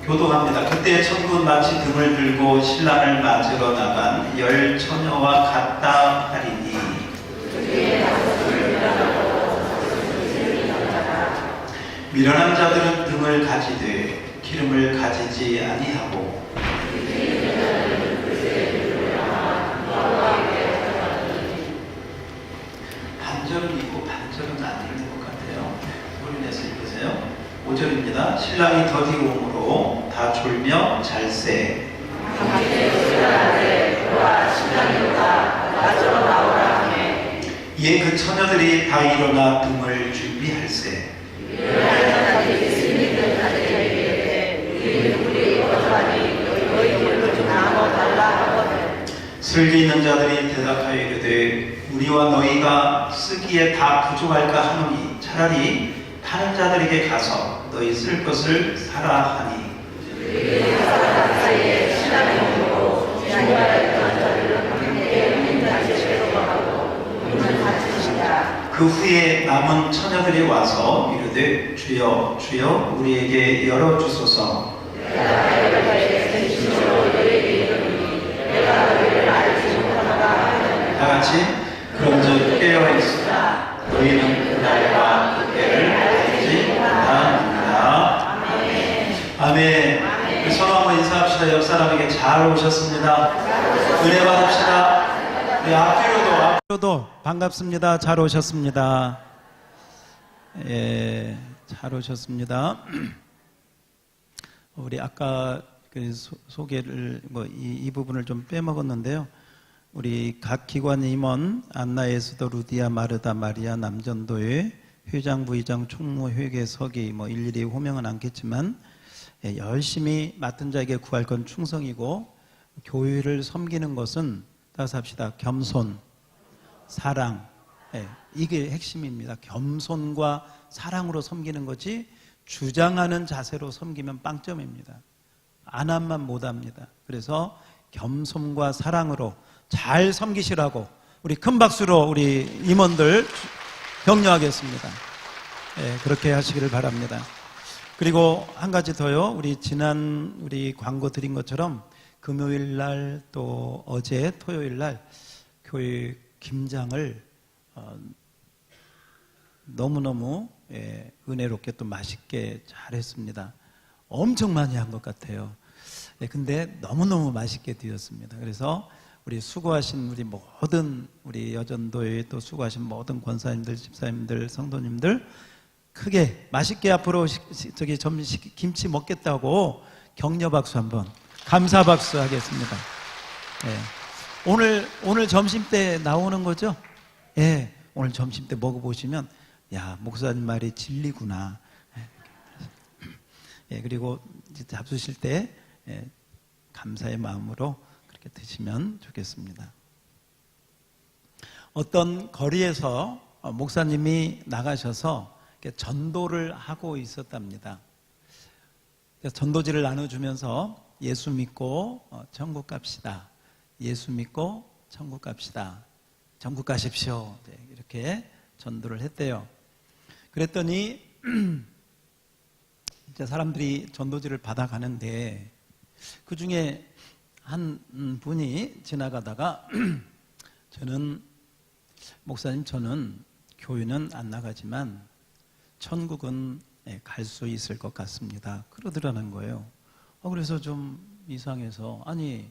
교도합니다. 그때 천국은 마치 등을 들고 신랑을 맞으러 나간 10 처녀와 같다 하리니 미련한 자들은 등을 가지되 기름을 가지지 아니하고 반절은 있고 반절은 안 있는 것 같아요. 소리 내서 읽으세요. 5절입니다. 신랑이 더디고 오므로 다 졸며 잘세. 이에 그 처녀들이 다 일어나 등을 준비할세. 슬기 있는 자들이 대답하여 이르되 우리와 너희가 쓰기에 다 부족할까 하노니 차라리 파는 자들에게 가서 너희 쓸 것을 사라 하니 그 후에 남은 처녀들이 와서 이르되 주여 주여 우리에게 열어주소서. 다같이 그런즉 깨어있으라 너희는 그날과 그 때를 알지 못하느니라. 아멘. 서로 한번 인사합시다. 옆 사람에게 잘 오셨습니다. 은혜 받읍시다. 네, 앞뒤로도 반갑습니다. 잘 오셨습니다. 예, 잘 오셨습니다. 우리 아까 그 소개를 이 부분을 좀 빼먹었는데요. 우리 각 기관 임원 안나에서도 루디아 마르다 마리아 남전도회 회장 부의장 총무 회계 서기 일일이 호명은 않겠지만 열심히 맡은 자에게 구할 건 충성이고 교회를 섬기는 것은 따라서 합시다. 겸손, 사랑, 이게 핵심입니다. 겸손과 사랑으로 섬기는 거지 주장하는 자세로 섬기면 빵점입니다. 안 하면 못합니다. 그래서 겸손과 사랑으로 잘 섬기시라고 우리 큰 박수로 우리 임원들 격려하겠습니다. 그렇게 하시기를 바랍니다. 그리고 한 가지 더요. 우리 지난 우리 광고 드린 것처럼 금요일 날 또 어제 토요일 날 교회 김장을 너무너무 은혜롭게 또 맛있게 잘했습니다. 엄청 많이 한 것 같아요. 근데 너무너무 맛있게 드렸습니다. 그래서 우리 수고하신 우리 모든 우리 여전도에 또 수고하신 모든 권사님들, 집사님들, 성도님들 크게 맛있게 앞으로 점심 김치 먹겠다고 격려 박수 한번 감사 박수 하겠습니다. 오늘 점심 때 나오는 거죠? 오늘 점심 때 먹어보시면 야 목사님 말이 진리구나. 그리고 잡수실 때 감사의 마음으로 그렇게 드시면 좋겠습니다. 어떤 거리에서 목사님이 나가셔서 전도를 하고 있었답니다. 전도지를 나눠주면서 예수 믿고 천국 갑시다. 예수 믿고 천국 갑시다. 천국 가십시오. 이렇게 전도를 했대요. 그랬더니 이제 사람들이 전도지를 받아가는데 그 중에 한 분이 지나가다가 목사님 저는 교회는 안 나가지만 천국은 갈 수 있을 것 같습니다. 그러더라는 거예요. 그래서 좀 이상해서 아니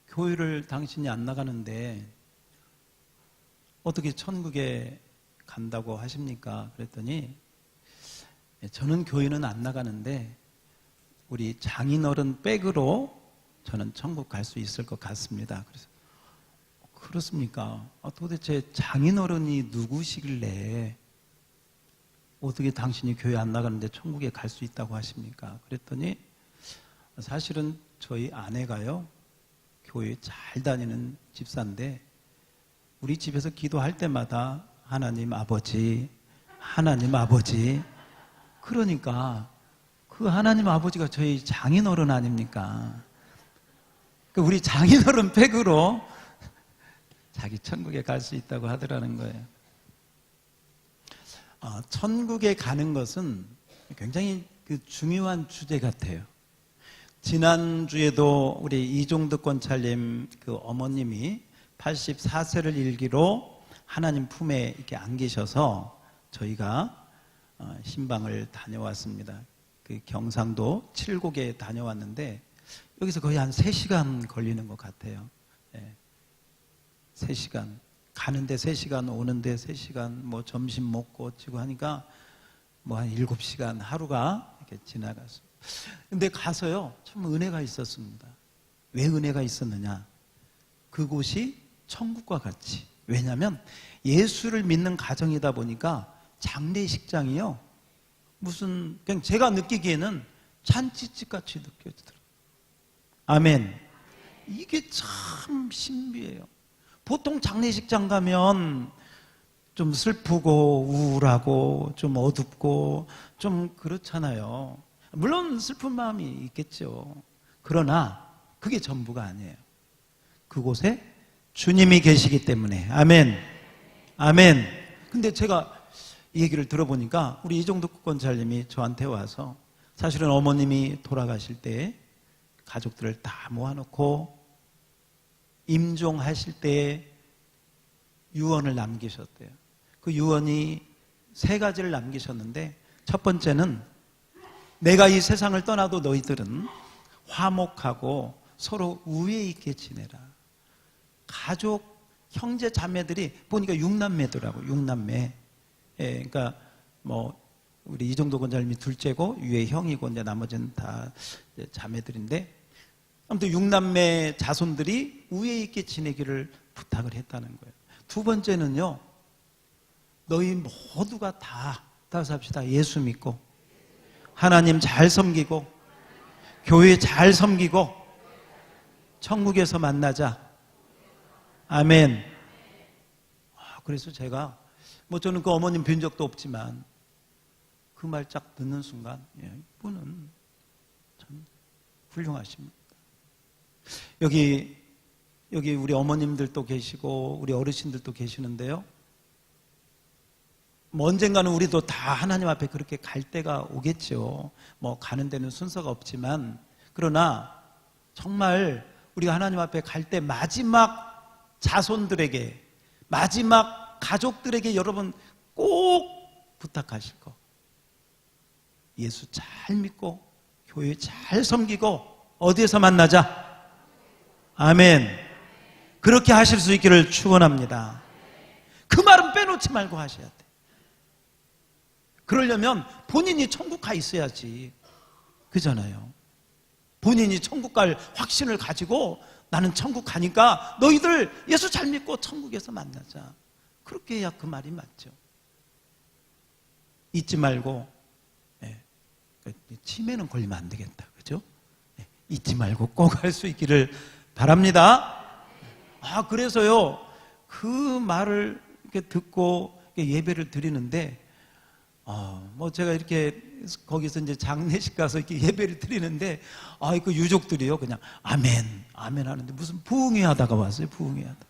교회를 당신이 안 나가는데 어떻게 천국에 간다고 하십니까? 그랬더니 저는 교회는 안 나가는데 우리 장인어른 백으로 저는 천국 갈 수 있을 것 같습니다. 그래서 그렇습니까? 도대체 장인어른이 누구시길래 어떻게 당신이 교회 안 나가는데 천국에 갈 수 있다고 하십니까? 그랬더니 사실은 저희 아내가요 교회 잘 다니는 집사인데 우리 집에서 기도할 때마다 하나님 아버지 그러니까 그 하나님 아버지가 저희 장인어른 아닙니까? 우리 장인어른 팩으로 자기 천국에 갈 수 있다고 하더라는 거예요. 천국에 가는 것은 굉장히 중요한 주제 같아요. 지난주에도 우리 이종득 권찰님 그 어머님이 84세를 일기로 하나님 품에 이렇게 안기셔서 저희가 신방을 다녀왔습니다. 그 경상도 칠곡에 다녀왔는데 여기서 거의 한 3시간 걸리는 것 같아요. 3시간. 가는데 3시간, 오는데 3시간, 뭐 점심 먹고 어찌고 하니까 뭐 한 7시간 하루가 이렇게 지나갔어요. 근데 가서요, 참 은혜가 있었습니다. 왜 은혜가 있었느냐? 그곳이 천국과 같이. 왜냐하면 예수를 믿는 가정이다 보니까 장례식장이요, 무슨 그냥 제가 느끼기에는 잔치집 같이 느껴지더라고요. 아멘. 이게 참 신비해요. 보통 장례식장 가면 좀 슬프고 우울하고 좀 어둡고 좀 그렇잖아요. 물론 슬픈 마음이 있겠죠. 그러나 그게 전부가 아니에요. 그곳에 주님이 계시기 때문에. 아멘. 아멘. 근데 제가 이 얘기를 들어보니까 우리 이종득 권찰님이 저한테 와서 사실은 어머님이 돌아가실 때 가족들을 다 모아놓고 임종하실 때 유언을 남기셨대요. 그 유언이 3가지를 남기셨는데, 첫 번째는 내가 이 세상을 떠나도 너희들은 화목하고 서로 우애 있게 지내라. 가족, 형제, 자매들이 보니까 6남매더라고요. 6남매. 그러니까 뭐 우리 이종득 권찰님이 둘째고 위에 형이고 이제 나머지는 다 자매들인데, 아무튼 6남매 자손들이 우애 있게 지내기를 부탁을 했다는 거예요. 두 번째는요, 너희 모두가 다 합시다. 예수 믿고 하나님 잘 섬기고 교회 잘 섬기고 천국에서 만나자. 아멘. 그래서 제가 뭐 저는 그 어머님 뵌 적도 없지만 그 말 쫙 듣는 순간, 이분은 참 훌륭하십니다. 여기 우리 어머님들도 계시고 우리 어르신들도 계시는데요, 뭐 언젠가는 우리도 다 하나님 앞에 그렇게 갈 때가 오겠죠. 뭐 가는 데는 순서가 없지만, 그러나 정말 우리가 하나님 앞에 갈 때 마지막 자손들에게, 마지막 가족들에게 여러분 꼭 부탁하실 거, 예수 잘 믿고 교회 잘 섬기고 어디에서 만나자. 아멘. 그렇게 하실 수 있기를 축원합니다. 그 말은 빼놓지 말고 하셔야 돼. 그러려면 본인이 천국 가 있어야지. 그잖아요. 본인이 천국 갈 확신을 가지고 나는 천국 가니까 너희들 예수 잘 믿고 천국에서 만나자. 그렇게 해야 그 말이 맞죠. 잊지 말고, 치매는 걸리면 안 되겠다. 그죠? 잊지 말고 꼭 할 수 있기를 바랍니다. 그래서요, 그 말을 이렇게 듣고 예배를 드리는데, 뭐 제가 이렇게 거기서 이제 장례식 가서 이렇게 예배를 드리는데, 그 유족들이요, 그냥 아멘, 아멘 하는데 무슨 부흥회 하다가 왔어요, 부흥회 하다.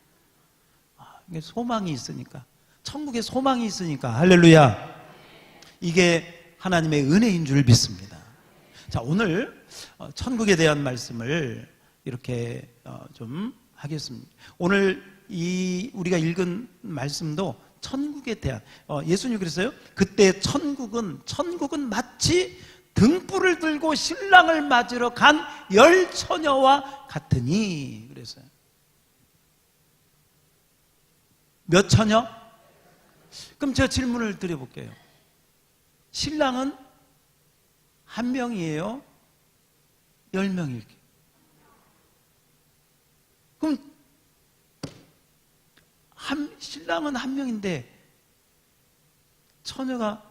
이게 소망이 있으니까, 천국에 소망이 있으니까, 할렐루야. 이게 하나님의 은혜인 줄 믿습니다. 자, 오늘 천국에 대한 말씀을 이렇게 좀 하겠습니다. 오늘 우리가 읽은 말씀도 천국에 대한, 예수님이 그랬어요. 그때 천국은 마치 등불을 들고 신랑을 맞으러 간 10처녀와 같으니 그랬어요. 몇 처녀? 그럼 제가 질문을 드려볼게요. 신랑은 1명이에요? 10명일게요? 그럼 신랑은 1명인데 처녀가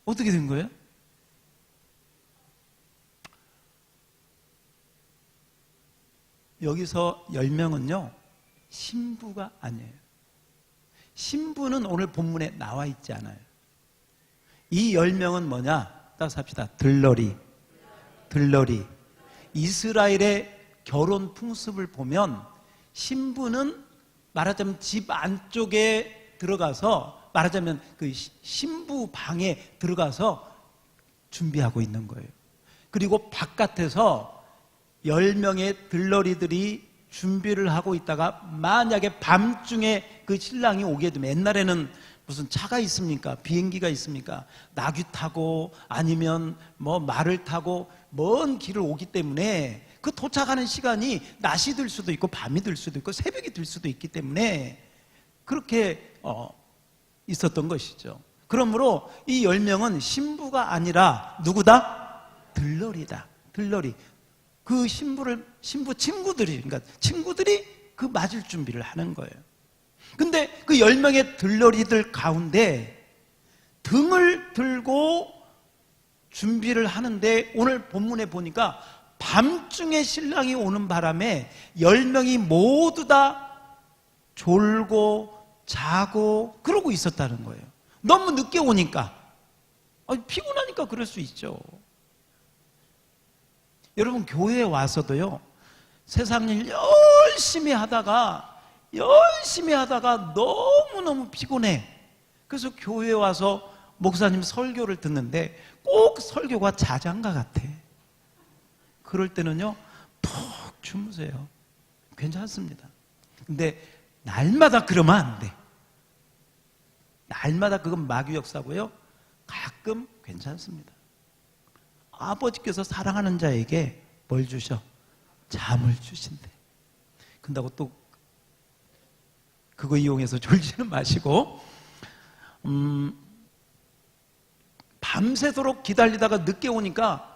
어떻게 된 거예요? 여기서 10명은요, 신부가 아니에요. 신부는 오늘 본문에 나와 있지 않아요. 이 10명은 뭐냐? 딱 삽시다. 들러리. 이스라엘의 결혼 풍습을 보면 신부는 말하자면 집 안쪽에 들어가서, 말하자면 그 신부 방에 들어가서 준비하고 있는 거예요. 그리고 바깥에서 10명의 들러리들이 준비를 하고 있다가 만약에 밤중에 그 신랑이 오게 되면, 옛날에는 무슨 차가 있습니까? 비행기가 있습니까? 나귀 타고 아니면 뭐 말을 타고 먼 길을 오기 때문에 그 도착하는 시간이 낮이 될 수도 있고 밤이 될 수도 있고 새벽이 될 수도 있기 때문에 그렇게 있었던 것이죠. 그러므로 이 10명은 신부가 아니라 누구다? 들러리다. 들러리. 그 신부 친구들이, 그러니까 친구들이 그 맞을 준비를 하는 거예요. 근데 그 10명의 들러리들 가운데 등을 들고 준비를 하는데, 오늘 본문에 보니까 밤중에 신랑이 오는 바람에 10명이 모두 다 졸고 자고 그러고 있었다는 거예요. 너무 늦게 오니까. 피곤하니까 그럴 수 있죠. 여러분, 교회에 와서도요, 세상 일 열심히 하다가 너무너무 피곤해. 그래서 교회에 와서 목사님 설교를 듣는데 꼭 설교가 자장가 같아. 그럴 때는요, 푹 주무세요. 괜찮습니다. 근데 날마다 그러면 안 돼. 날마다 그건 마귀 역사고요. 가끔 괜찮습니다. 아버지께서 사랑하는 자에게 뭘 주셔? 잠을 주신대. 근다고 또 그거 이용해서 졸지는 마시고, 밤새도록 기다리다가 늦게 오니까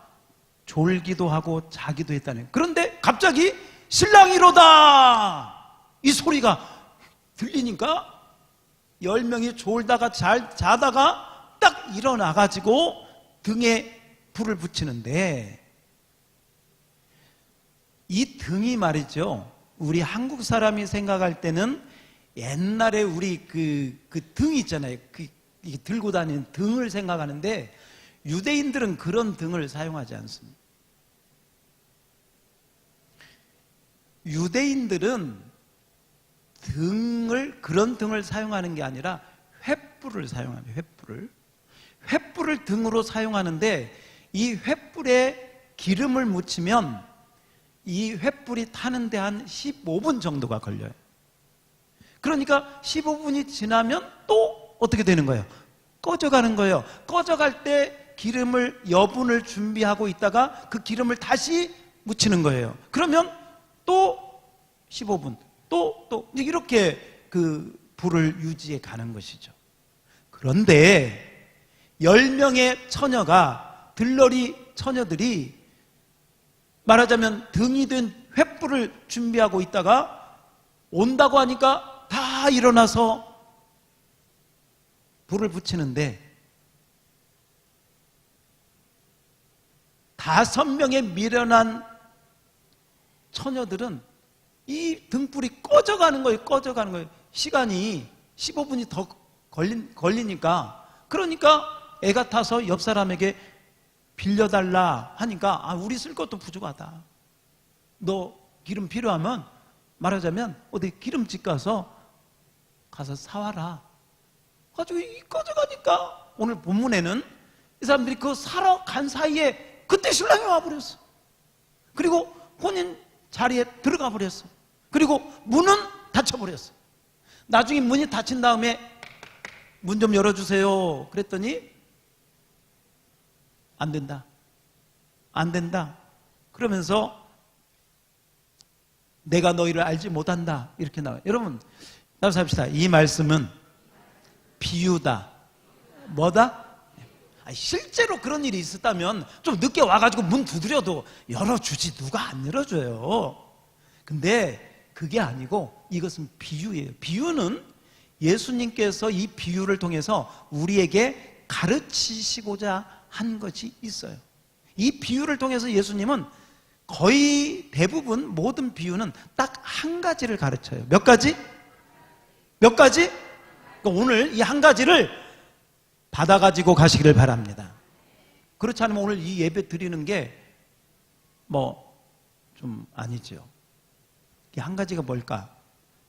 졸기도 하고 자기도 했다네요. 그런데 갑자기 신랑이로다! 이 소리가 들리니까 10명이 졸다가 자다가 딱 일어나가지고 등에 불을 붙이는데, 이 등이 말이죠, 우리 한국 사람이 생각할 때는 옛날에 우리 그 등 있잖아요. 이게 들고 다니는 등을 생각하는데, 유대인들은 그런 등을 사용하지 않습니다. 유대인들은 그런 등을 사용하는 게 아니라 횃불을 사용합니다. 횃불을 등으로 사용하는데, 이 횃불에 기름을 묻히면 이 횃불이 타는데 한 15분 정도가 걸려요. 그러니까 15분이 지나면 또 어떻게 되는 거예요? 꺼져가는 거예요. 꺼져갈 때 여분을 준비하고 있다가 그 기름을 다시 묻히는 거예요. 그러면 또 15분, 또 이렇게 그 불을 유지해 가는 것이죠. 그런데 10명의 처녀가, 들러리 처녀들이 말하자면 등이 된 횃불을 준비하고 있다가 온다고 하니까 다 일어나서 불을 붙이는데, 5명의 미련한 처녀들은 이 등불이 꺼져가는 거예요. 시간이 15분이 더 걸리니까, 그러니까 애가 타서 옆 사람에게 빌려달라 하니까, 우리 쓸 것도 부족하다. 너 기름 필요하면 말하자면 어디 기름집 가서 사와라. 가지고 꺼져가니까 오늘 본문에는 이 사람들이 그 사러 간 사이에 그때 신랑이 와버렸어. 그리고 혼인 자리에 들어가 버렸어. 그리고 문은 닫혀버렸어. 나중에 문이 닫힌 다음에 문 좀 열어주세요 그랬더니 안 된다 그러면서 내가 너희를 알지 못한다 이렇게 나와요. 여러분, 나와서 합시다. 이 말씀은 비유다. 뭐다? 실제로 그런 일이 있었다면 좀 늦게 와가지고 문 두드려도 열어주지, 누가 안 열어줘요. 근데 그게 아니고 이것은 비유예요. 비유는 예수님께서 이 비유를 통해서 우리에게 가르치시고자 한 것이 있어요. 이 비유를 통해서 예수님은 거의 대부분 모든 비유는 딱 한 가지를 가르쳐요. 몇 가지? 그러니까 오늘 이 한 가지를 받아가지고 가시기를 바랍니다. 그렇지 않으면 오늘 이 예배 드리는 게 좀 아니죠. 이 한 가지가 뭘까?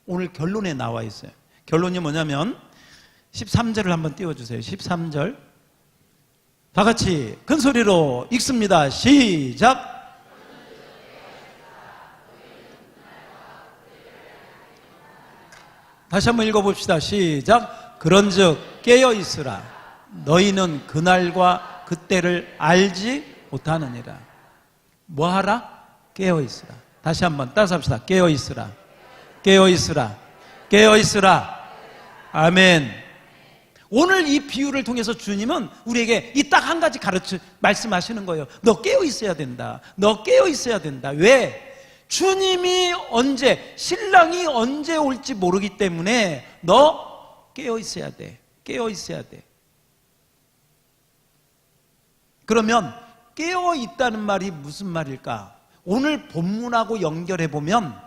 오늘 결론에 나와 있어요. 결론이 뭐냐면 13절을 한번 띄워주세요. 13절 다 같이 큰 소리로 읽습니다. 시작. 다시 한번 읽어봅시다. 시작. 그런즉 깨어있으라. 너희는 그날과 그때를 알지 못하느니라. 뭐하라? 깨어있으라. 다시 한번 따라서 합시다. 깨어있으라. 깨어있으라. 깨어있으라. 아멘. 오늘 이 비유를 통해서 주님은 우리에게 이 딱 한 가지 말씀하시는 거예요. 너 깨어있어야 된다. 너 깨어있어야 된다. 왜? 주님이 언제, 신랑이 언제 올지 모르기 때문에 너 깨어있어야 돼. 깨어있어야 돼. 그러면 깨어있다는 말이 무슨 말일까? 오늘 본문하고 연결해보면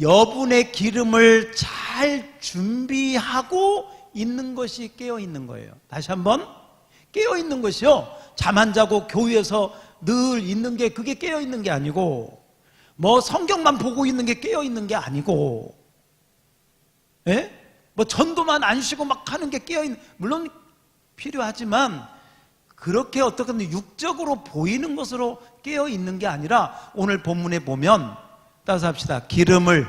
여분의 기름을 잘 준비하고 있는 것이 깨어있는 거예요. 다시 한번, 깨어있는 것이요, 잠 안 자고 교회에서 늘 있는 게 그게 깨어있는 게 아니고, 뭐 성경만 보고 있는 게 깨어있는 게 아니고, 예? 뭐 전도만 안 쉬고 막 하는 게 깨어있는, 물론 필요하지만 그렇게 어떻게 육적으로 보이는 것으로 깨어있는 게 아니라 오늘 본문에 보면, 따라서 합시다. 기름을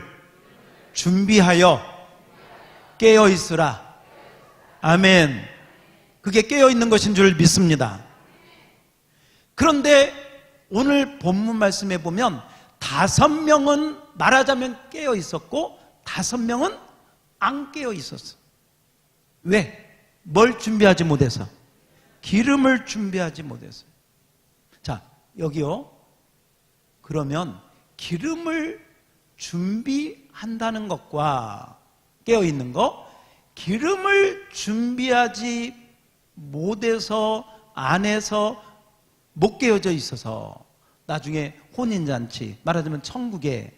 준비하여 깨어있으라. 아멘. 그게 깨어있는 것인 줄 믿습니다. 그런데 오늘 본문 말씀에 보면 5명은 말하자면 깨어 있었고 5명은 안 깨어 있었어. 왜? 뭘 준비하지 못해서? 기름을 준비하지 못해서. 자, 여기요. 그러면 기름을 준비한다는 것과 깨어 있는 거, 기름을 준비하지 못해서 안에서 못 깨어져 있어서 나중에 혼인잔치, 말하자면 천국에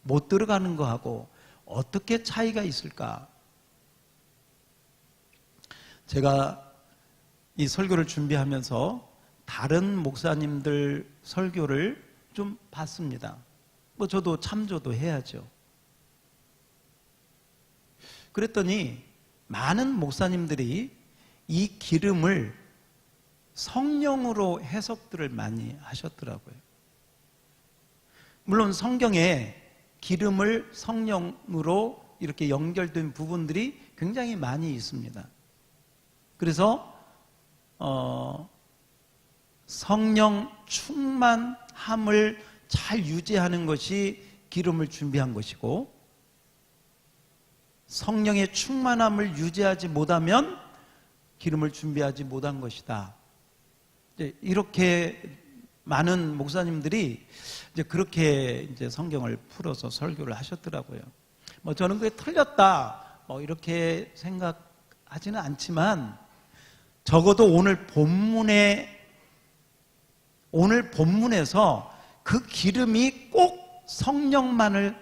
못 들어가는 거하고 어떻게 차이가 있을까? 제가 이 설교를 준비하면서 다른 목사님들 설교를 좀 봤습니다. 뭐 저도 참조도 해야죠. 그랬더니 많은 목사님들이 이 기름을 성령으로 해석들을 많이 하셨더라고요. 물론 성경에 기름을 성령으로 이렇게 연결된 부분들이 굉장히 많이 있습니다. 그래서 성령 충만함을 잘 유지하는 것이 기름을 준비한 것이고, 성령의 충만함을 유지하지 못하면 기름을 준비하지 못한 것이다. 이렇게 많은 목사님들이 이제 그렇게 이제 성경을 풀어서 설교를 하셨더라고요. 뭐 저는 그게 틀렸다, 뭐 이렇게 생각하지는 않지만, 적어도 오늘 본문에서 그 기름이 꼭 성령만을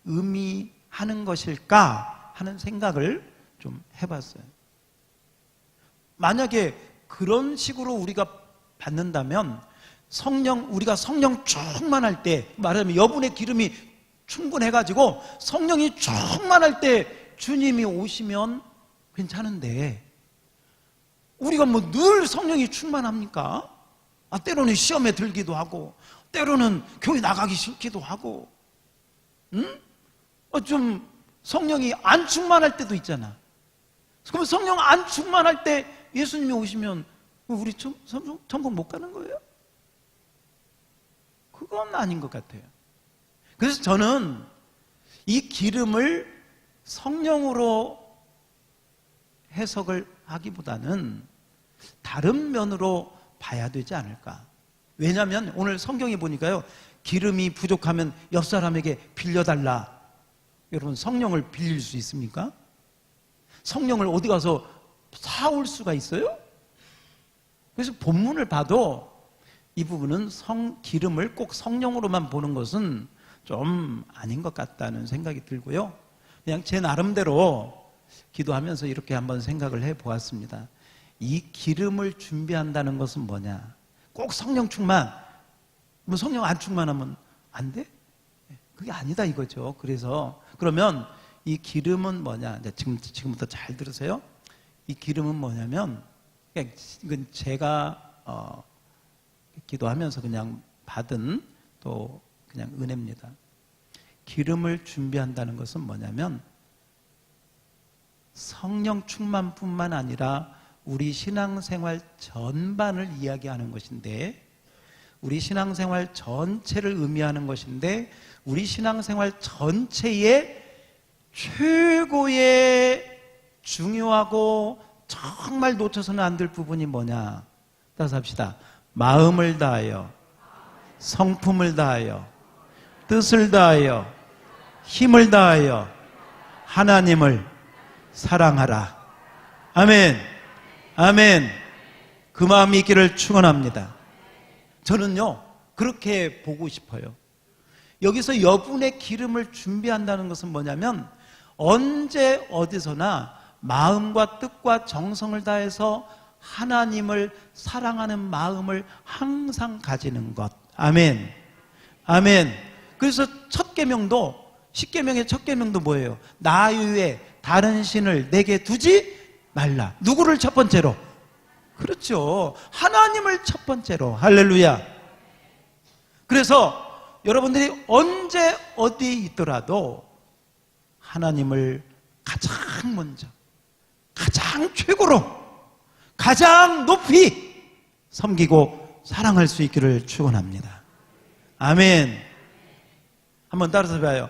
의미하는 것일까 하는 생각을 좀 해봤어요. 만약에 그런 식으로 우리가 받는다면 우리가 성령 충만할 때, 말하자면 여분의 기름이 충분해가지고 성령이 충만할 때 주님이 오시면 괜찮은데, 우리가 뭐 늘 성령이 충만합니까? 때로는 시험에 들기도 하고, 때로는 교회 나가기 싫기도 하고, 좀 성령이 안 충만할 때도 있잖아. 그럼 성령 안 충만할 때 예수님이 오시면 우리 천국 못 가는 거예요? 그건 아닌 것 같아요. 그래서 저는 이 기름을 성령으로 해석을 하기보다는 다른 면으로 봐야 되지 않을까. 왜냐하면 오늘 성경에 보니까요, 기름이 부족하면 옆 사람에게 빌려달라. 여러분, 성령을 빌릴 수 있습니까? 성령을 어디 가서 사올 수가 있어요? 그래서 본문을 봐도 이 부분은 기름을 꼭 성령으로만 보는 것은 좀 아닌 것 같다는 생각이 들고요. 그냥 제 나름대로 기도하면서 이렇게 한번 생각을 해보았습니다. 이 기름을 준비한다는 것은 뭐냐? 꼭 성령 충만, 뭐 성령 안 충만하면 안 돼? 그게 아니다 이거죠. 그래서 그러면 이 기름은 뭐냐? 이제 지금부터 잘 들으세요. 이 기름은 뭐냐면 이건 제가 기도하면서 그냥 받은 또 그냥 은혜입니다. 기름을 준비한다는 것은 뭐냐면 성령 충만뿐만 아니라 우리 신앙생활 전반을 이야기하는 것인데, 우리 신앙생활 전체를 의미하는 것인데, 우리 신앙생활 전체의 최고의 중요하고 정말 놓쳐서는 안 될 부분이 뭐냐? 따라서 합시다. 마음을 다하여, 성품을 다하여, 뜻을 다하여, 힘을 다하여 하나님을 사랑하라. 아멘. 아멘. 그 마음이 있기를 축원합니다. 저는요, 그렇게 보고 싶어요. 여기서 여분의 기름을 준비한다는 것은 뭐냐면, 언제 어디서나 마음과 뜻과 정성을 다해서 하나님을 사랑하는 마음을 항상 가지는 것. 아멘. 아멘. 그래서 첫 계명도, 십계명의 첫 계명도 뭐예요? 나 외에 다른 신을 내게 두지 말라. 누구를 첫 번째로? 그렇죠. 하나님을 첫 번째로. 할렐루야. 그래서 여러분들이 언제 어디에 있더라도 하나님을 가장 먼저, 가장 최고로, 가장 높이 섬기고 사랑할 수 있기를 축원합니다. 아멘. 한번 따라서 봐요.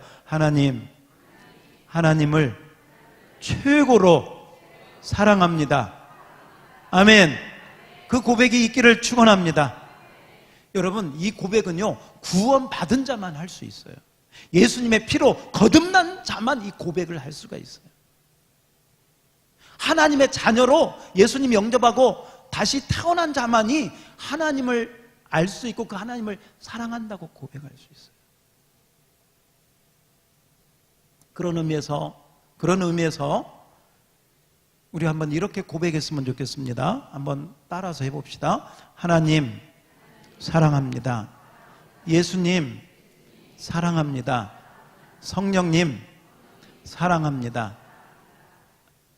하나님을 최고로 사랑합니다. 아멘. 그 고백이 있기를 축원합니다. 여러분, 이 고백은요, 구원받은 자만 할 수 있어요. 예수님의 피로 거듭난 자만 이 고백을 할 수가 있어요. 하나님의 자녀로 예수님 영접하고 다시 태어난 자만이 하나님을 알 수 있고 그 하나님을 사랑한다고 고백할 수 있어요. 그런 의미에서 우리 한번 이렇게 고백했으면 좋겠습니다. 한번 따라서 해봅시다. 하나님 사랑합니다. 예수님 사랑합니다. 성령님 사랑합니다.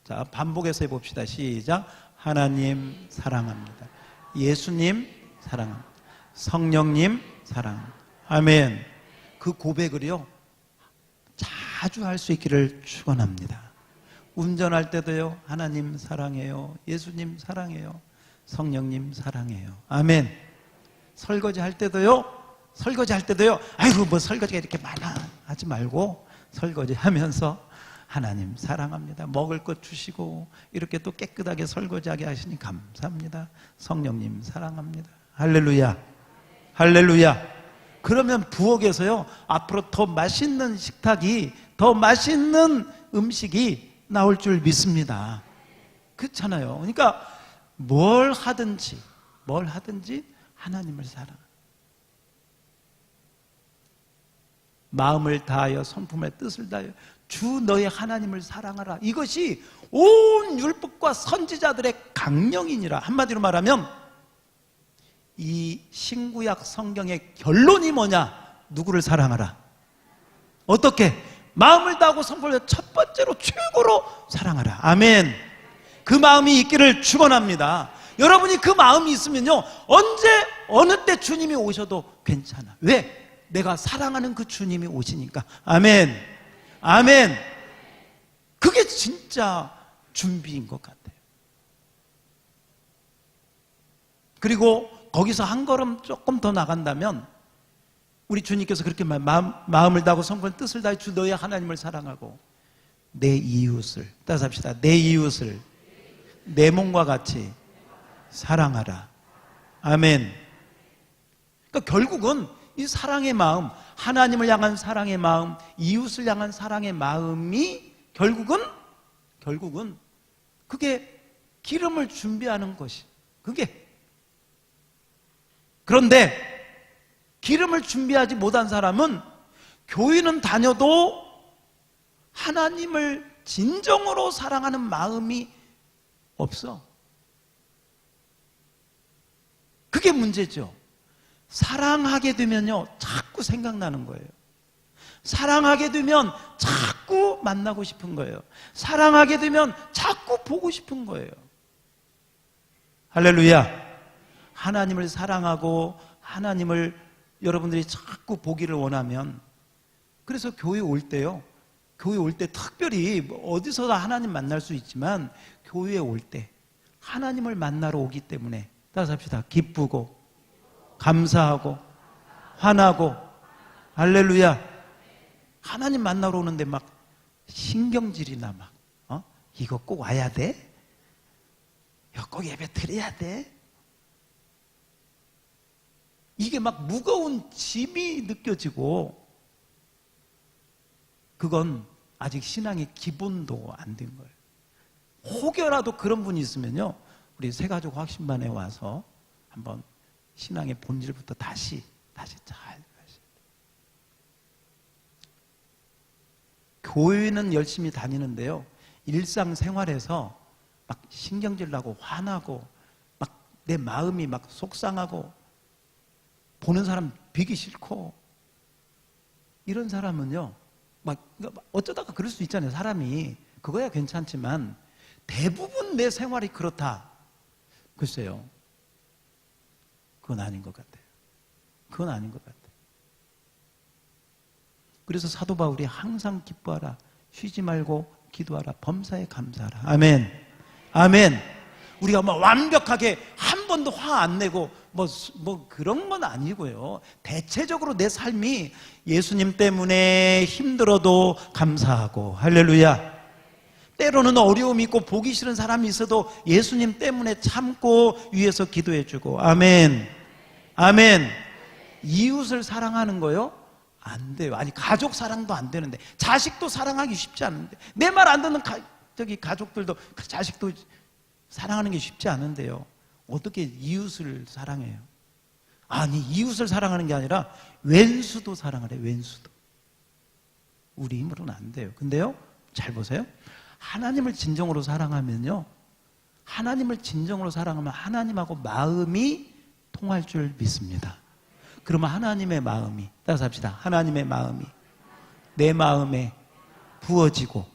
자, 반복해서 해봅시다. 시작. 하나님 사랑합니다. 예수님 사랑합니다. 성령님 사랑합니다. 아멘. 그 고백을요, 자주 할 수 있기를 축원합니다. 운전할 때도요, 하나님 사랑해요. 예수님 사랑해요. 성령님 사랑해요. 아멘. 설거지 할 때도요, 아이고 뭐 설거지가 이렇게 많아 하지 말고 설거지 하면서 하나님 사랑합니다. 먹을 것 주시고 이렇게 또 깨끗하게 설거지하게 하시니 감사합니다. 성령님 사랑합니다. 할렐루야. 할렐루야. 그러면 부엌에서요, 앞으로 더 맛있는 식탁이, 더 맛있는 음식이 나올 줄 믿습니다. 그렇잖아요. 그러니까 뭘 하든지 하나님을 사랑. 마음을 다하여 성품의 뜻을 다하여 주 너의 하나님을 사랑하라. 이것이 온 율법과 선지자들의 강령이니라. 한마디로 말하면 이 신구약 성경의 결론이 뭐냐? 누구를 사랑하라. 어떻게? 마음을 다하고 성품을 첫 번째로 최고로 사랑하라. 아멘. 그 마음이 있기를 축원합니다. 여러분이 그 마음이 있으면요, 언제 어느 때 주님이 오셔도 괜찮아. 왜? 내가 사랑하는 그 주님이 오시니까. 아멘. 아멘. 그게 진짜 준비인 것 같아요. 그리고 거기서 한 걸음 조금 더 나간다면 우리 주님께서 그렇게 마음을 다하고 성품의 뜻을 다해 주 너의 하나님을 사랑하고 내 이웃을, 따라서 합시다. 내 이웃을 내 몸과 같이 사랑하라. 아멘. 그러니까 결국은 이 사랑의 마음, 하나님을 향한 사랑의 마음, 이웃을 향한 사랑의 마음이 결국은 그게 기름을 준비하는 것이, 그게. 그런데 기름을 준비하지 못한 사람은 교회는 다녀도 하나님을 진정으로 사랑하는 마음이 없어. 그게 문제죠. 사랑하게 되면요, 자꾸 생각나는 거예요. 사랑하게 되면 자꾸 만나고 싶은 거예요. 사랑하게 되면 자꾸 보고 싶은 거예요. 할렐루야. 하나님을 사랑하고 하나님을 여러분들이 자꾸 보기를 원하면, 그래서 교회 올 때요, 교회 올 때 특별히 어디서나 하나님 만날 수 있지만 교회에 올 때 하나님을 만나러 오기 때문에, 따라서 합시다. 기쁘고 감사하고 화나고, 할렐루야. 하나님 만나러 오는데 막 신경질이나 막 이거 꼭 와야 돼? 이거 꼭 예배 드려야 돼? 이게 막 무거운 짐이 느껴지고, 그건 아직 신앙의 기본도 안 된 거예요. 혹여라도 그런 분이 있으면요, 우리 새가족 확신반에 와서 한번 신앙의 본질부터 다시 잘 가셔야 돼요. 교회는 열심히 다니는데요, 일상생활에서 막 신경질 나고 화나고 막 내 마음이 막 속상하고 보는 사람 비기 싫고, 이런 사람은요, 막 어쩌다가 그럴 수 있잖아요. 사람이 그거야 괜찮지만 대부분 내 생활이 그렇다, 글쎄요, 그건 아닌 것 같아요. 그건 아닌 것 같아요. 그래서 사도 바울이 항상 기뻐하라, 쉬지 말고 기도하라, 범사에 감사하라. 아멘. 아멘. 우리가 뭐 완벽하게 한 번도 화 안 내고 뭐 그런 건 아니고요. 대체적으로 내 삶이 예수님 때문에 힘들어도 감사하고, 할렐루야. 때로는 어려움이 있고 보기 싫은 사람이 있어도 예수님 때문에 참고 위에서 기도해주고, 아멘. 아멘. 이웃을 사랑하는 거요? 안 돼요. 아니, 가족 사랑도 안 되는데, 자식도 사랑하기 쉽지 않은데, 내 말 안 듣는 가족들도, 자식도 사랑하는 게 쉽지 않은데요, 어떻게 이웃을 사랑해요? 아니, 이웃을 사랑하는 게 아니라 왼수도 사랑하래. 왼수도. 우리 힘으로는 안 돼요. 근데요, 잘 보세요. 하나님을 진정으로 사랑하면요, 하나님을 진정으로 사랑하면 하나님하고 마음이 통할 줄 믿습니다. 그러면 하나님의 마음이, 따라서 합시다. 하나님의 마음이 내 마음에 부어지고,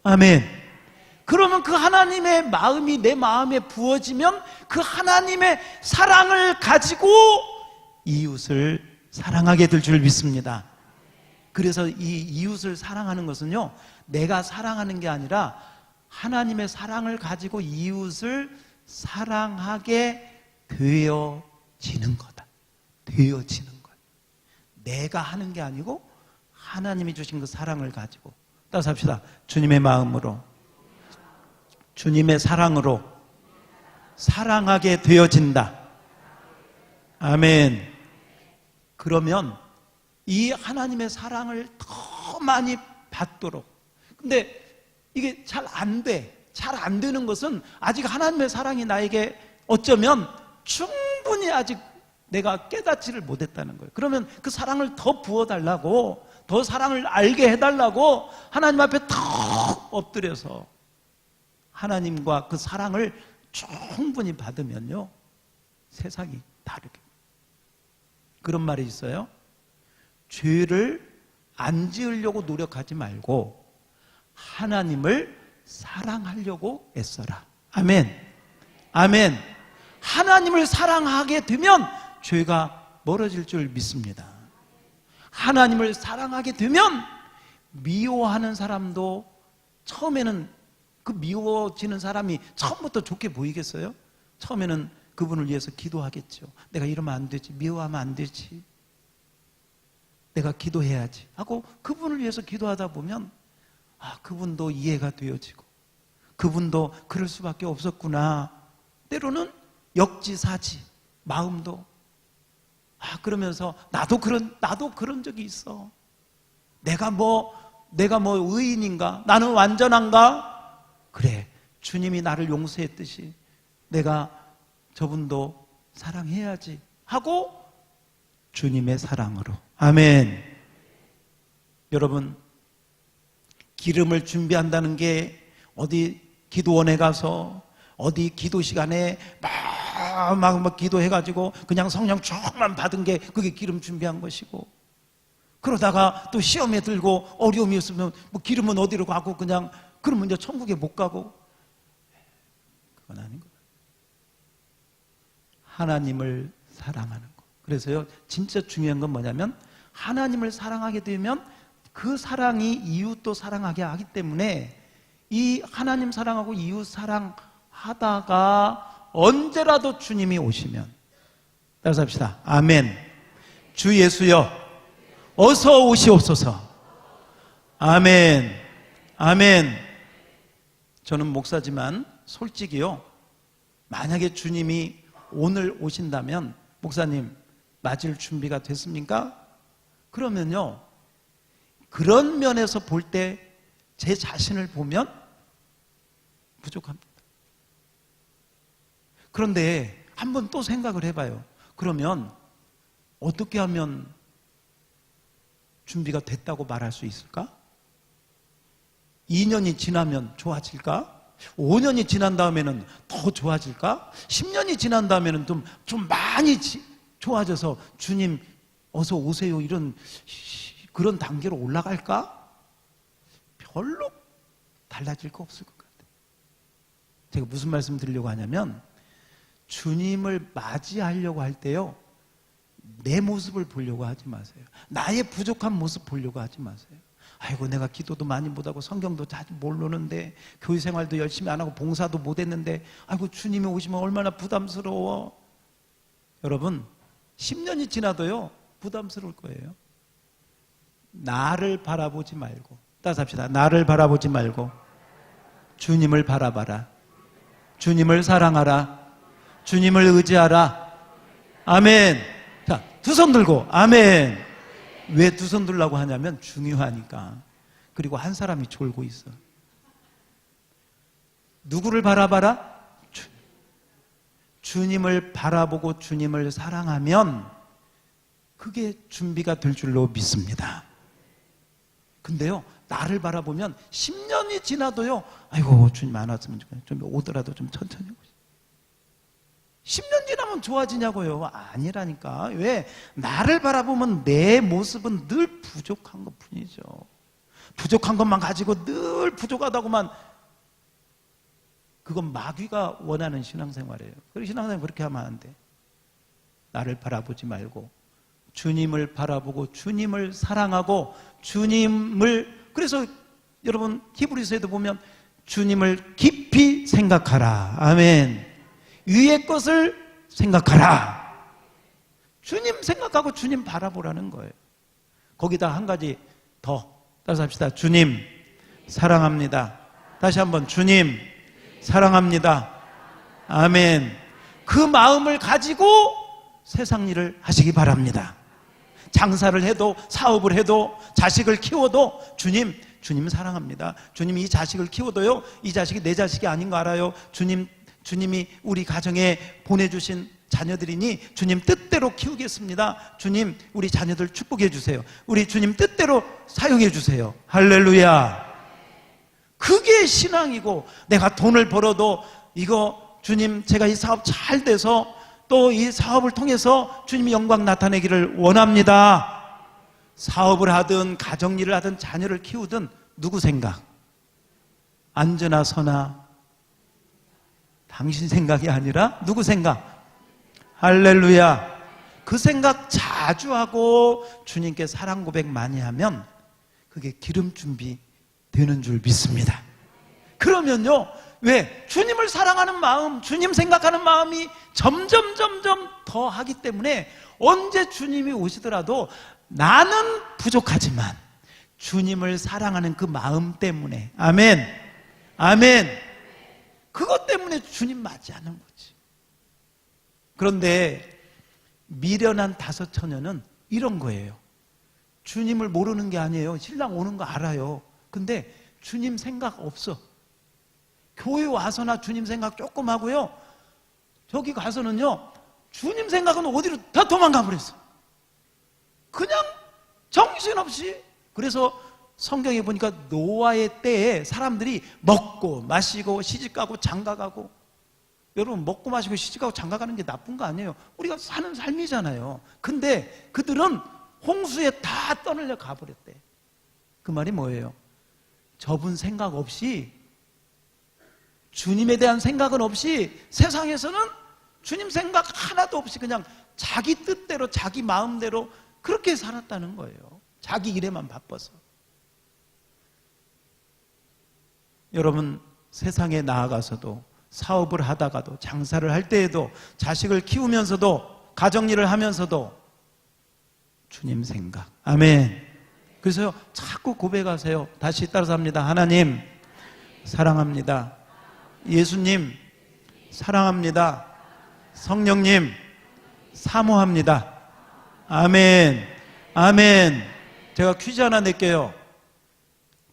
아멘. 그러면 그 하나님의 마음이 내 마음에 부어지면 그 하나님의 사랑을 가지고 이웃을 사랑하게 될 줄 믿습니다. 그래서 이 이웃을 사랑하는 것은요, 내가 사랑하는 게 아니라 하나님의 사랑을 가지고 이웃을 사랑하게 되어지는 거다. 되어지는 거예요. 내가 하는 게 아니고 하나님이 주신 그 사랑을 가지고, 따라서 합시다. 주님의 마음으로, 주님의 사랑으로 사랑하게 되어진다. 아멘. 그러면 이 하나님의 사랑을 더 많이 받도록, 근데 이게 잘 안 돼. 잘 안 되는 것은 아직 하나님의 사랑이 나에게 어쩌면 충분히 아직 내가 깨닫지를 못했다는 거예요. 그러면 그 사랑을 더 부어달라고, 더 사랑을 알게 해달라고 하나님 앞에 턱 엎드려서 하나님과 그 사랑을 충분히 받으면요, 세상이 다르게. 그런 말이 있어요. 죄를 안 지으려고 노력하지 말고 하나님을 사랑하려고 애써라. 아멘. 아멘. 하나님을 사랑하게 되면 죄가 멀어질 줄 믿습니다. 하나님을 사랑하게 되면 미워하는 사람도 처음에는, 그 미워지는 사람이 처음부터 좋게 보이겠어요? 처음에는 그분을 위해서 기도하겠죠. 내가 이러면 안 되지, 미워하면 안 되지, 내가 기도해야지 하고 그분을 위해서 기도하다 보면, 아, 그분도 이해가 되어지고, 그분도 그럴 수밖에 없었구나. 때로는 역지사지, 마음도, 아, 그러면서 나도 그런 적이 있어. 내가 뭐 의인인가? 나는 완전한가? 그래, 주님이 나를 용서했듯이 내가 저분도 사랑해야지 하고 주님의 사랑으로. 아멘. 여러분, 기름을 준비한다는 게 어디 기도원에 가서 어디 기도 시간에 막 기도해가지고 그냥 성령 조금만 받은 게 그게 기름 준비한 것이고, 그러다가 또 시험에 들고 어려움이 있으면 뭐 기름은 어디로 가고, 그러면 이제 천국에 못 가고, 그건 아닌 거예요. 하나님을 사랑하는 것. 그래서요, 진짜 중요한 건 뭐냐면 하나님을 사랑하게 되면 그 사랑이 이웃도 사랑하게 하기 때문에 이 하나님 사랑하고 이웃 사랑하다가 언제라도 주님이 오시면, 따라서 합시다. 아멘. 주 예수여 어서 오시옵소서. 아멘. 아멘. 저는 목사지만 솔직히요, 만약에 주님이 오늘 오신다면 목사님 맞을 준비가 됐습니까? 그러면요, 그런 면에서 볼 때 제 자신을 보면 부족합니다. 그런데 한번 또 생각을 해봐요. 그러면 어떻게 하면 준비가 됐다고 말할 수 있을까? 2년이 지나면 좋아질까? 5년이 지난 다음에는 더 좋아질까? 10년이 지난 다음에는 좀 많이 좋아져서 주님 어서 오세요 이런 그런 단계로 올라갈까? 별로 달라질 거 없을 것 같아요. 제가 무슨 말씀 드리려고 하냐면 주님을 맞이하려고 할 때요, 내 모습을 보려고 하지 마세요. 나의 부족한 모습 보려고 하지 마세요. 아이고 내가 기도도 많이 못하고 성경도 잘 모르는데 교회 생활도 열심히 안 하고 봉사도 못했는데 아이고 주님이 오시면 얼마나 부담스러워. 여러분 10년이 지나도요 부담스러울 거예요. 나를 바라보지 말고, 따라서 합시다. 나를 바라보지 말고 주님을 바라봐라. 주님을 사랑하라. 주님을 의지하라. 아멘. 자, 두 손 들고 아멘. 왜 두 손 들라고 하냐면 중요하니까. 그리고 한 사람이 졸고 있어. 누구를 바라봐라? 주님을 바라보고 주님을 사랑하면 그게 준비가 될 줄로 믿습니다. 근데요, 나를 바라보면 10년이 지나도요, 아이고 주님 안 왔으면 좋겠네. 좀 오더라도 좀 천천히 오시. 10년 지나면 좋아지냐고요? 아니라니까. 왜? 나를 바라보면 내 모습은 늘 부족한 것 뿐이죠. 부족한 것만 가지고 늘 부족하다고만, 그건 마귀가 원하는 신앙생활이에요. 그리고 신앙생활 그렇게 하면 안 돼. 나를 바라보지 말고 주님을 바라보고 주님을 사랑하고 주님을, 그래서 여러분 히브리서에도 보면 주님을 깊이 생각하라. 아멘. 위의 것을 생각하라. 주님 생각하고 주님 바라보라는 거예요. 거기다 한 가지 더 따라서 합시다. 주님 사랑합니다. 다시 한번 주님 사랑합니다. 아멘. 그 마음을 가지고 세상 일을 하시기 바랍니다. 장사를 해도 사업을 해도 자식을 키워도 주님 사랑합니다. 주님이 이 자식을 키워도요, 이 자식이 내 자식이 아닌 거 알아요. 주님이 우리 가정에 보내주신 자녀들이니 주님 뜻대로 키우겠습니다. 주님 우리 자녀들 축복해 주세요. 우리 주님 뜻대로 사용해 주세요. 할렐루야. 그게 신앙이고, 내가 돈을 벌어도 이거 주님 제가 이 사업 잘 돼서 또 이 사업을 통해서 주님이 영광 나타내기를 원합니다. 사업을 하든 가정일을 하든 자녀를 키우든 누구 생각? 안전하 선하 당신 생각이 아니라 누구 생각? 할렐루야. 그 생각 자주 하고 주님께 사랑 고백 많이 하면 그게 기름 준비 되는 줄 믿습니다. 그러면요, 왜? 주님을 사랑하는 마음, 주님 생각하는 마음이 점점 더 하기 때문에 언제 주님이 오시더라도 나는 부족하지만 주님을 사랑하는 그 마음 때문에, 아멘, 아멘, 그것 때문에 주님 맞이하는 거지. 그런데 미련한 다섯 처녀는 이런 거예요. 주님을 모르는 게 아니에요. 신랑 오는 거 알아요. 근데 주님 생각 없어. 교회 와서나 주님 생각 조금 하고요, 저기 가서는요 주님 생각은 어디로 다 도망가 버렸어. 그냥 정신없이. 그래서 성경에 보니까 노아의 때에 사람들이 먹고 마시고 시집가고 장가가고, 여러분 먹고 마시고 시집가고 장가가는 게 나쁜 거 아니에요. 우리가 사는 삶이잖아요. 근데 그들은 홍수에 다 떠밀려 가버렸대. 그 말이 뭐예요? 저분 생각 없이, 주님에 대한 생각은 없이 세상에서는 주님 생각 하나도 없이 그냥 자기 뜻대로 자기 마음대로 그렇게 살았다는 거예요. 자기 일에만 바빠서. 여러분, 세상에 나아가서도 사업을 하다가도 장사를 할 때에도 자식을 키우면서도 가정일을 하면서도 주님 생각. 아멘. 그래서 자꾸 고백하세요. 다시 따라서 합니다. 하나님 사랑합니다. 예수님 사랑합니다. 성령님 사모합니다. 아멘. 아멘. 제가 퀴즈 하나 낼게요.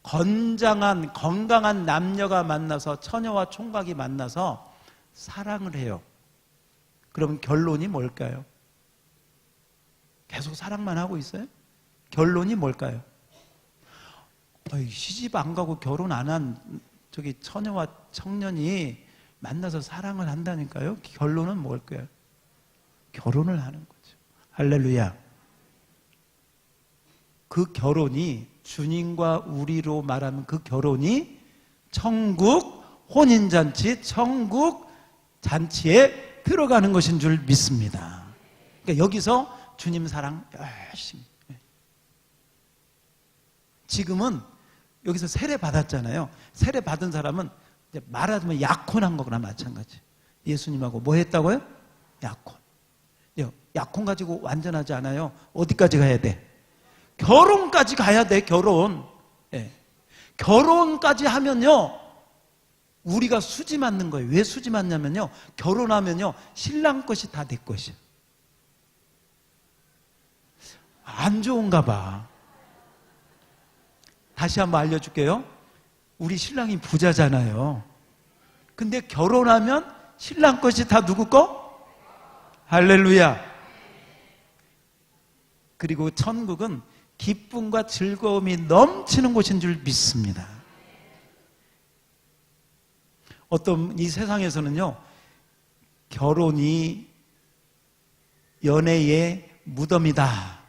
건강한 남녀가 만나서, 처녀와 총각이 만나서 사랑을 해요. 그럼 결론이 뭘까요? 계속 사랑만 하고 있어요? 결론이 뭘까요? 시집 안 가고 결혼 안 한 처녀와 청년이 만나서 사랑을 한다니까요? 결론은 뭘까요? 결혼을 하는 거죠. 할렐루야. 그 결혼이, 주님과 우리로 말하는 그 결혼이 천국 혼인잔치, 천국 잔치에 들어가는 것인 줄 믿습니다. 그러니까 여기서 주님 사랑 열심히. 지금은 여기서 세례 받았잖아요. 세례 받은 사람은 이제 말하자면 약혼한 거나 마찬가지. 예수님하고 뭐 했다고요? 약혼. 약혼 가지고 완전하지 않아요. 어디까지 가야 돼? 결혼까지 가야 돼. 결혼. 예. 결혼까지 하면요, 우리가 수지 맞는 거예요. 왜 수지 맞냐면요, 결혼하면요 신랑 것이 다 내 것이야. 안 좋은가 봐. 다시 한번 알려줄게요. 우리 신랑이 부자잖아요. 근데 결혼하면 신랑 것이 다 누구 거? 할렐루야. 그리고 천국은 기쁨과 즐거움이 넘치는 곳인 줄 믿습니다. 이 세상에서는요, 결혼이 연애의 무덤이다,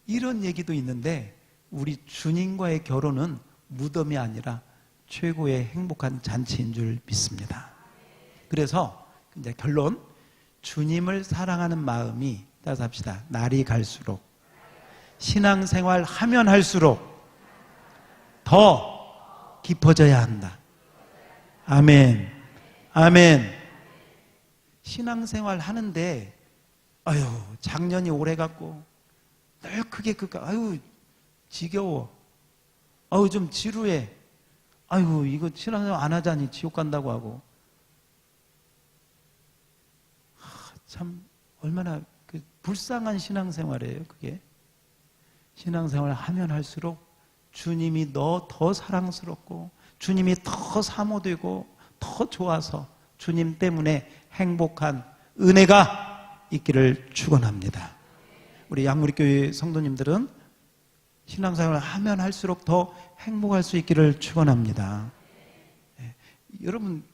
이런 얘기도 있는데, 우리 주님과의 결혼은 무덤이 아니라 최고의 행복한 잔치인 줄 믿습니다. 그래서 이제 결론, 주님을 사랑하는 마음이, 따라서 합시다. 날이 갈수록, 신앙생활 하면 할수록 더 깊어져야 한다. 아멘. 아멘. 신앙생활 하는데 작년이 오래 갔고 늘 크게 지겨워. 좀 지루해. 이거 신앙생활 안 하자니 지옥 간다고 하고. 참 얼마나 불쌍한 신앙생활이에요, 그게. 신앙생활 하면 할수록 주님이 너 더 사랑스럽고, 주님이 더 사모되고, 더 좋아서 주님 때문에 행복한 은혜가 있기를 축원합니다. 우리 양무리교회 성도님들은 신앙생활을 하면 할수록 더 행복할 수 있기를 축원합니다. 여러분,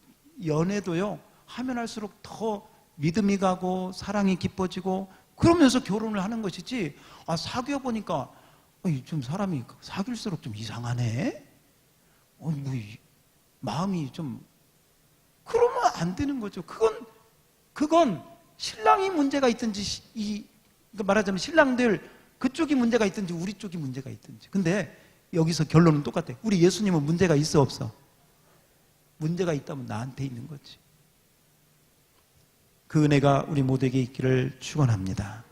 연애도요, 하면 할수록 더 믿음이 가고 사랑이 깊어지고 그러면서 결혼을 하는 것이지, 사귀어 보니까 좀 사람이 사귈수록 좀 이상하네, 마음이 좀, 그러면 안 되는 거죠. 그건 신랑이 문제가 있든지, 말하자면 신랑들 그쪽이 문제가 있든지 우리 쪽이 문제가 있든지. 근데 여기서 결론은 똑같아요. 우리 예수님은 문제가 있어 없어? 문제가 있다면 나한테 있는 거지. 그 은혜가 우리 모두에게 있기를 축원합니다.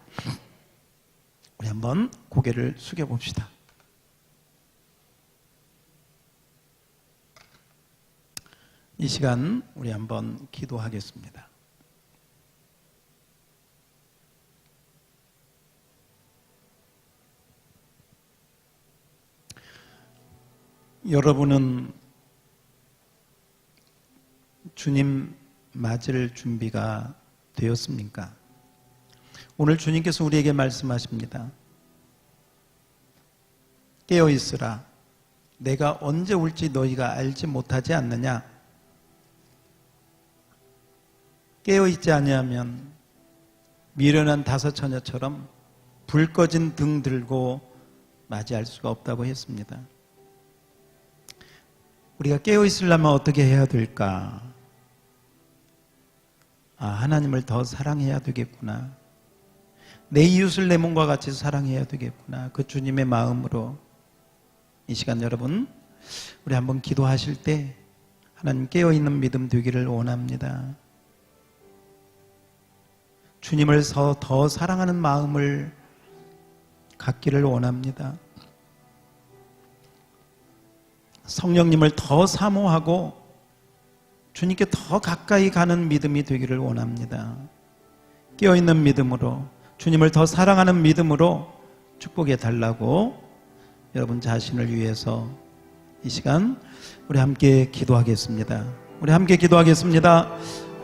우리 한번 고개를 숙여봅시다. 이 시간 우리 한번 기도하겠습니다. 여러분은 주님 맞을 준비가 되었습니까? 오늘 주님께서 우리에게 말씀하십니다. 깨어있으라. 내가 언제 올지 너희가 알지 못하지 않느냐? 깨어있지 아니하면 미련한 다섯 처녀처럼 불 꺼진 등 들고 맞이할 수가 없다고 했습니다. 우리가 깨어있으려면 어떻게 해야 될까? 하나님을 더 사랑해야 되겠구나. 내 이웃을 내 몸과 같이 사랑해야 되겠구나. 그 주님의 마음으로 이 시간 여러분 우리 한번 기도하실 때 하나님 깨어있는 믿음 되기를 원합니다. 주님을 더 사랑하는 마음을 갖기를 원합니다. 성령님을 더 사모하고 주님께 더 가까이 가는 믿음이 되기를 원합니다. 깨어있는 믿음으로 주님을 더 사랑하는 믿음으로 축복해 달라고 여러분 자신을 위해서 이 시간 우리 함께 기도하겠습니다. 우리 함께 기도하겠습니다.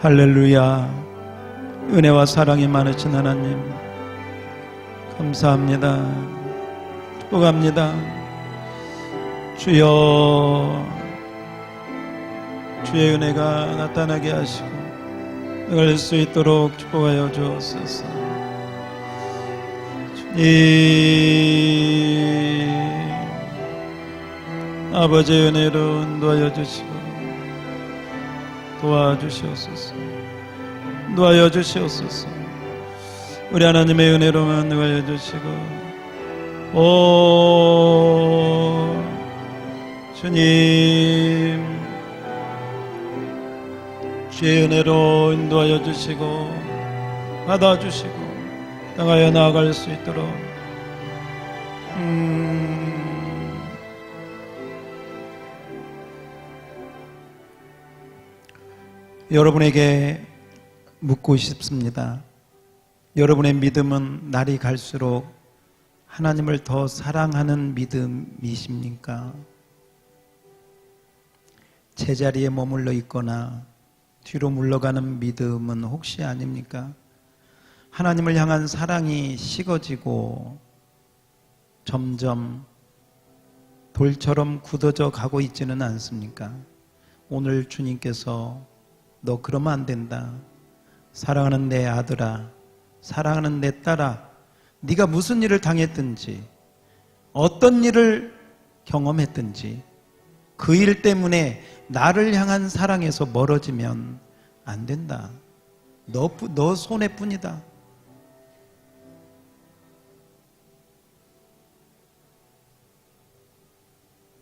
할렐루야. 은혜와 사랑이 많으신 하나님 감사합니다. 축복합니다. 주여, 주의 은혜가 나타나게 하시고 응할 수 있도록 축복하여 주옵소서. 주님, 아버지의 은혜로 인도하여 주시고 도와주시옵소서. 인도하여 주시옵소서. 우리 하나님의 은혜로만 인도하여 주시고, 오 주님, 주의 은혜로 인도하여 주시고 받아주시고 나가여 나아갈 수 있도록 여러분에게 묻고 싶습니다. 여러분의 믿음은 날이 갈수록 하나님을 더 사랑하는 믿음이십니까? 제자리에 머물러 있거나 뒤로 물러가는 믿음은 혹시 아닙니까? 하나님을 향한 사랑이 식어지고 점점 돌처럼 굳어져 가고 있지는 않습니까? 오늘 주님께서 너 그러면 안 된다. 사랑하는 내 아들아, 사랑하는 내 딸아, 네가 무슨 일을 당했든지 어떤 일을 경험했든지 그 일 때문에 나를 향한 사랑에서 멀어지면 안 된다. 너 손해뿐이다.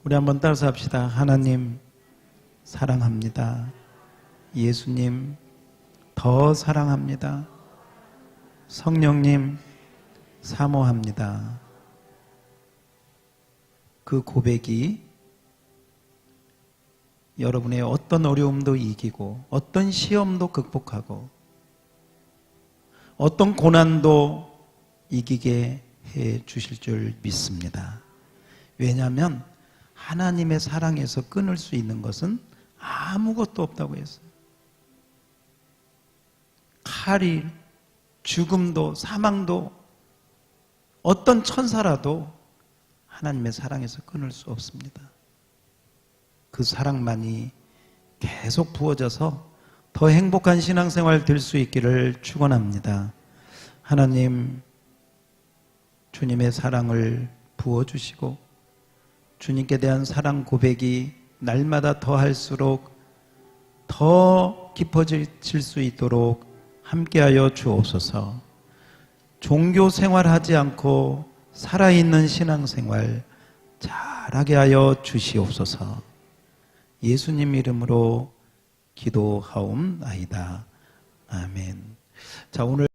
우리 한번 따라서 합시다. 하나님 사랑합니다. 예수님 더 사랑합니다. 성령님 사모합니다. 그 고백이 여러분의 어떤 어려움도 이기고 어떤 시험도 극복하고 어떤 고난도 이기게 해 주실 줄 믿습니다. 왜냐하면 하나님의 사랑에서 끊을 수 있는 것은 아무것도 없다고 했어요. 칼이, 죽음도, 사망도, 어떤 천사라도 하나님의 사랑에서 끊을 수 없습니다. 그 사랑만이 계속 부어져서 더 행복한 신앙생활 될 수 있기를 축원합니다. 하나님, 주님의 사랑을 부어주시고 주님께 대한 사랑 고백이 날마다 더할수록 더 깊어질 수 있도록 함께하여 주옵소서. 종교 생활하지 않고 살아있는 신앙생활 잘하게 하여 주시옵소서. 예수님 이름으로 기도하옵나이다. 아멘. 자, 오늘